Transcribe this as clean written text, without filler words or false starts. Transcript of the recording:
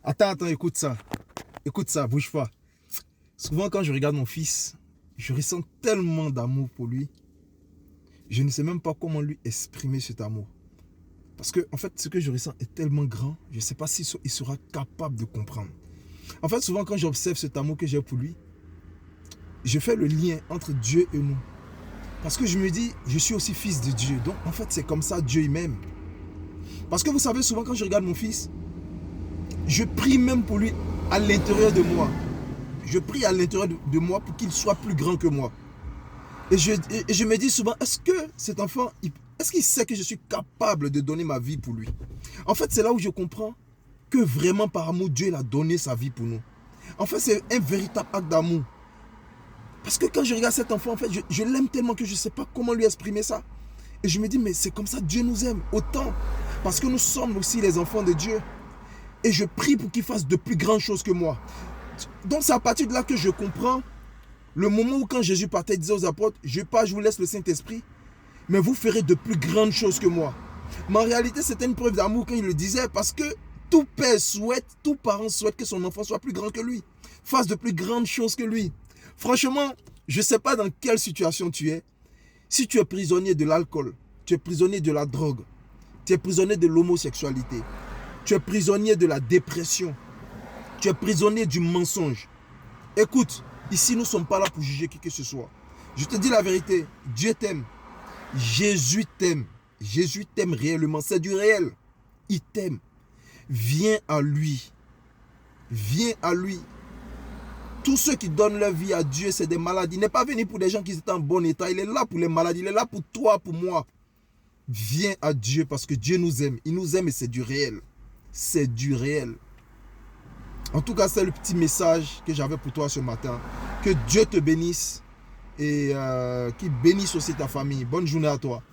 Attends, écoute ça. Écoute ça, bouge pas. Souvent, quand je regarde mon fils, je ressens tellement d'amour pour lui. Je ne sais même pas comment lui exprimer cet amour. Parce que, en fait, ce que je ressens est tellement grand, je ne sais pas s'il sera capable de comprendre. En fait, souvent, quand j'observe cet amour que j'ai pour lui, je fais le lien entre Dieu et nous. Parce que je me dis, je suis aussi fils de Dieu. Donc, en fait, c'est comme ça, Dieu m'aime. Parce que vous savez, souvent, quand je regarde mon fils, je prie même pour lui à l'intérieur de moi. Je prie à l'intérieur de moi pour qu'il soit plus grand que moi. Et je me dis souvent, est-ce que cet enfant, est-ce qu'il sait que je suis capable de donner ma vie pour lui? En fait, c'est là où je comprends que vraiment par amour, Dieu il a donné sa vie pour nous. En fait, c'est un véritable acte d'amour. Parce que quand je regarde cet enfant, en fait, je l'aime tellement que je ne sais pas comment lui exprimer ça. Et je me dis, mais c'est comme ça, Dieu nous aime autant. Parce que nous sommes aussi les enfants de Dieu. Et je prie pour qu'il fasse de plus grandes choses que moi. Donc c'est à partir de là que je comprends le moment où quand Jésus partait, il disait aux apôtres, je vous laisse le Saint-Esprit, mais vous ferez de plus grandes choses que moi. Mais en réalité, c'était une preuve d'amour quand il le disait, parce que tout père souhaite, tout parent souhaite que son enfant soit plus grand que lui, fasse de plus grandes choses que lui. Franchement, je ne sais pas dans quelle situation tu es. Si tu es prisonnier de l'alcool, tu es prisonnier de la drogue, tu es prisonnier de l'homosexualité, tu es prisonnier de la dépression, tu es prisonnier du mensonge. Écoute, ici nous ne sommes pas là pour juger qui que ce soit. Je te dis la vérité, Dieu t'aime. Jésus t'aime. Jésus t'aime réellement, c'est du réel. Il t'aime. Viens à lui. Viens à lui. Tous ceux qui donnent leur vie à Dieu, c'est des malades. Il n'est pas venu pour des gens qui sont en bon état. Il est là pour les malades. Il est là pour toi, pour moi. Viens à Dieu parce que Dieu nous aime. Il nous aime et c'est du réel. C'est du réel. En tout cas, c'est le petit message que j'avais pour toi ce matin. Que Dieu te bénisse et qu'il bénisse aussi ta famille. Bonne journée à toi.